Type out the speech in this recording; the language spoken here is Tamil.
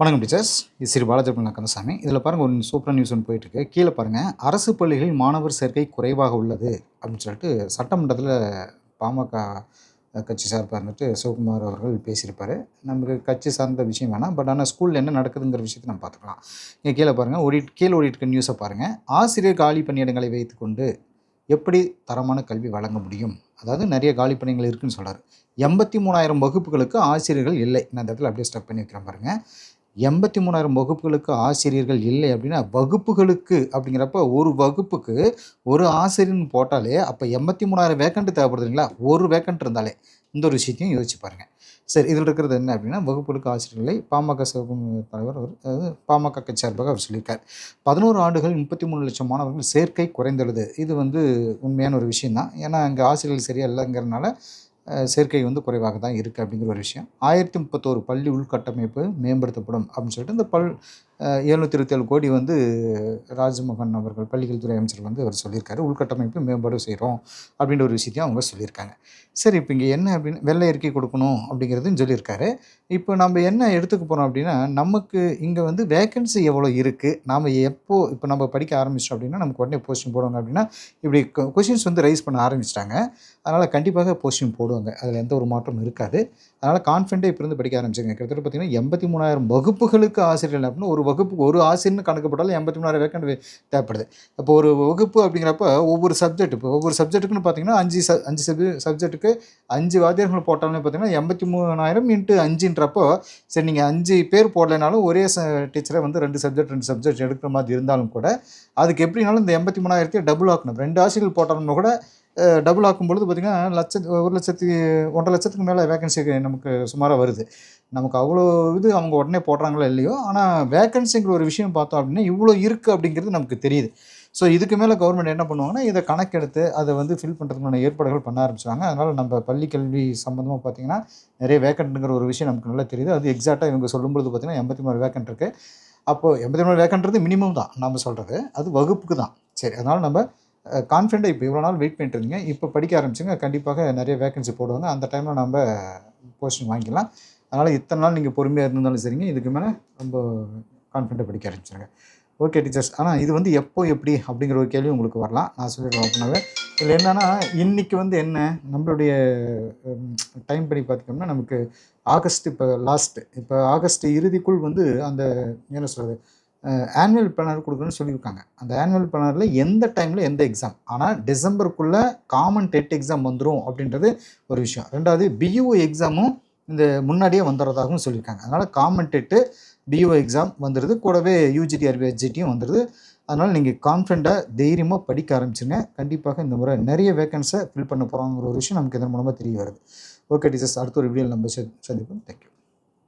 வணக்கம் டீச்சர்ஸ். இது ஸ்ரீ பாலசுப்ரமணியன் கந்தசாமி. இதில பாருங்க ஒரு சூப்பரான நியூஸ் ஒண்ணு போயிட்டுருக்கு. கீழ பாருங்க, அரசு பள்ளிகளில் மாணவர் சேர்க்கை குறைவாக உள்ளது அப்படின்னு சொல்லிட்டு சட்டமன்றத்தில பாமக கட்சி சார்பா இருந்துட்டு சிவகுமார் அவர்கள் பேசியிருப்பாரு. நமக்கு கட்சி சார்ந்த விஷயம் வேணாம். பட் ஆனா ஸ்கூல்ல என்ன நடக்குதுங்கிற விஷயத்த நம்ம பார்த்துக்கலாம். இங்க கீழ பாருங்க கீழ ஓடிட்டு இருக்க நியூஸ பாருங்க. ஆசிரியர் காலி பணியிடங்களை வைத்துக்கொண்டு எப்படி தரமான கல்வி வழங்க முடியும்? அதாவது நெறைய காலி பணிகள் இருக்குன்னு சொல்றாரு. 83,000 வகுப்புகளுக்கு ஆசிரியர்கள் இல்லை. நான் இந்த இடத்துல அப்படியே ஸ்டக் பண்ணி வைக்கிறேன் பாருங்க. 83,000 வகுப்புகளுக்கு ஆசிரியர்கள் இல்லை அப்படின்னா, வகுப்புகளுக்கு அப்படிங்கிறப்ப ஒரு வகுப்புக்கு ஒரு ஆசிரியர்ன்னு போட்டாலே, அப்ப 83,000 வேக்கண்ட் தேவைப்படுது இல்லைங்களா? ஒரு வேக்கண்ட் இருந்தாலே. இந்த ஒரு விஷயத்தையும் யோசிச்சு பாருங்க. சரி, இதில இருக்கிறது என்ன அப்படின்னா, வகுப்புகளுக்கு ஆசிரியர் இல்லை. பாமக தலைவர் அவர், அதாவது பாமக கட்சி சார்பாக அவர் சொல்லியிருக்கார். 11 ஆண்டுகள் 33,00,000 மாணவர்கள் சேர்க்கை குறைந்துள்ளது. இது வந்து உண்மையான ஒரு விஷயம் தான். ஏன்னா, அங்க ஆசிரியர்கள் சரியா இல்லங்கிறனால சேர்க்கை வந்து குறைவாக தான் இருக்குது அப்படிங்கிற ஒரு விஷயம். 1031 பள்ளி உள்கட்டமைப்பு மேம்படுத்தப்படும் அப்படின்னு சொல்லிட்டு இந்த 727 கோடி வந்து ராஜ்மோகன் அவர்கள் பள்ளிகள் துறை அமைச்சர் வந்து அவர் சொல்லியிருக்காரு. உள்கட்டமைப்பு மேம்பாடு செய்கிறோம் அப்படின்ற ஒரு விஷயத்தையும் அவங்க சொல்லியிருக்காங்க. சரி, இப்போ இங்கே என்ன அப்படின்னு வெள்ளை அறிக்கை கொடுக்கணும் அப்படிங்கிறதும் சொல்லியிருக்காரு. இப்போ நம்ம என்ன எடுத்துக்க போகிறோம் அப்படின்னா, நமக்கு இங்கே வந்து வேக்கன்சி எவ்வளோ இருக்குது, நாம் எப்போ இப்போ நம்ம படிக்க ஆரம்பிச்சிட்டோம் அப்படின்னா நமக்கு உடனே போஸ்டிங் போடுவாங்க அப்படின்னா, இப்படி கொஷின்ஸ் வந்து ரைஸ் பண்ண ஆரம்பிச்சிட்டாங்க. அதனால் கண்டிப்பாக போஸ்டிங் போடுவாங்க. அதில் எந்த ஒரு மாற்றமும் இருக்காது. அதனால் கான்ஃபிடென்ட்டாக இப்போ இருந்து படிக்க ஆரம்பிச்சுங்க. கிட்டத்தட்ட பார்த்தீங்கன்னா 83,000 வகுப்புகளுக்கு ஆசிரியர்கள் அப்படின்னா, ஒரு வகுப்புக்கு ஒரு ஆசிரியர்னு கணக்கு போட்டாலும் 83,000 வேக்கண்ட் தேவைப்படுது. இப்போ ஒரு வகுப்பு அப்படிங்கிறப்ப ஒவ்வொரு சப்ஜெக்ட் இப்போ ஒவ்வொரு சப்ஜெக்ட்டுக்குன்னு பார்த்தீங்கன்னா 5 சப்ஜெக்ட்டுக்கு 5 வாத்தியார்கள் போட்டாலுமே பார்த்தீங்கன்னா 83,000 இன்ட்டு 5ன்றப்போ, சரி நீங்கள் 5 பேர் போடலைனாலும் ஒரே டீச்சரே வந்து 2 சப்ஜெக்ட் எடுக்கிற மாதிரி இருந்தாலும் கூட, அதுக்கு எப்படினாலும் இந்த 83,000 டபுள் ஆக்கணும். 2 ஆசிரியர்கள் போட்டாலுமே கூட டபுள் ஆக்கும்பொழுது பார்த்திங்கன்னா 1,00,000 மேலே வேக்கன்சி நமக்கு சுமாராக வருது. நமக்கு அவ்வளோ இது அவங்க உடனே போடுறாங்களோ இல்லையோ, ஆனால் வேக்கன்சிங்கிற ஒரு விஷயம் பார்த்தோம் அப்படின்னா இவ்வளோ இருக்குது அப்படிங்கிறது நமக்கு தெரியுது. ஸோ இதுக்கு மேலே கவர்மெண்ட் என்ன பண்ணுவாங்கன்னா, இதை கணக்கெடுத்து அதை வந்து ஃபில் பண்ணுறதுக்கான ஏற்பாடுகள் பண்ண ஆரம்பிச்சாங்க. அதனால் நம்ம பள்ளி கல்வி சம்மந்தமாக பார்த்திங்கன்னா நிறைய வேக்கண்ட்டுங்கிற ஒரு விஷயம் நமக்கு நல்லா தெரியுது. அது எக்ஸாக்டாக இவங்க சொல்லும்பொழுது பார்த்திங்கன்னா 83 வேக்கண்ட் இருக்குது. அப்போது 83 வேக்கன்றது மினிமம் தான் நம்ம சொல்கிறது. அது வகுப்புக்கு தான். சரி, அதனால் நம்ம கான்ஃபிடென்ட்டாக இப்போ இவ்வளோ நாள் வெயிட் பண்ணிட்டு இருந்தீங்க. இப்போ படிக்க ஆரம்பிச்சுங்க. கண்டிப்பாக நிறைய வேக்கன்சி போடுவாங்க. அந்த டைமில் நம்ம போஸ்டிங் வாங்கிக்கலாம். அதனால் இத்தனை நாள் நீங்கள் பொறுமையாக இருந்திருந்தாலும் சரிங்க, இதுக்கு மேலே ரொம்ப கான்ஃபிடென்ட்டாக படிக்க ஆரம்பிச்சுருங்க. Okay teachers. ஆனால் இது வந்து எப்போ எப்படி அப்படிங்கிற ஒரு கேள்வி உங்களுக்கு வரலாம். நான் சொல்லிடுறேன் ஓப்பனாகவே. இதில் என்னென்னா, இன்றைக்கி வந்து என்ன நம்மளுடைய டைம் படி பார்த்திங்கன்னா நமக்கு ஆகஸ்ட் இப்போ ஆகஸ்ட் இறுதிக்குள் வந்து அந்த என்ன சொல்கிறது ஆனுவல் பிளானர் கொடுக்குறேன்னு சொல்லியிருக்காங்க. அந்த ஆனுவல் பிளானரில் எந்த டைமில் எந்த எக்ஸாம், ஆனால் டிசம்பருக்குள்ளே காமன் டெட் எக்ஸாம் வந்துடும் அப்படின்றது ஒரு விஷயம். 2வது பியூஓ எக்ஸாமும் இந்த முன்னாடியே வந்துடுறதாகவும் சொல்லியிருக்காங்க. அதனால் காமன் டெட்டு பியூஓ எக்ஸாம் வந்துடுது, கூடவே யூஜிடி ஹெச்ஜிடியும் வந்துடுது. அதனால் நீங்கள் கான்ஃபிடென்ட்டாக தைரியமாக படிக்க ஆரம்பிச்சுங்க. கண்டிப்பாக இந்த முறை நிறைய வேக்கன்ஸை ஃபில் பண்ண போகிறாங்கிற ஒரு விஷயம் நமக்கு இதன் மூலமாக தெரிய வருது. ஓகே டீச்சர்ஸ், அடுத்த ஒரு வீடியோவில் நம்ம சந்திப்போம். தேங்க்யூ.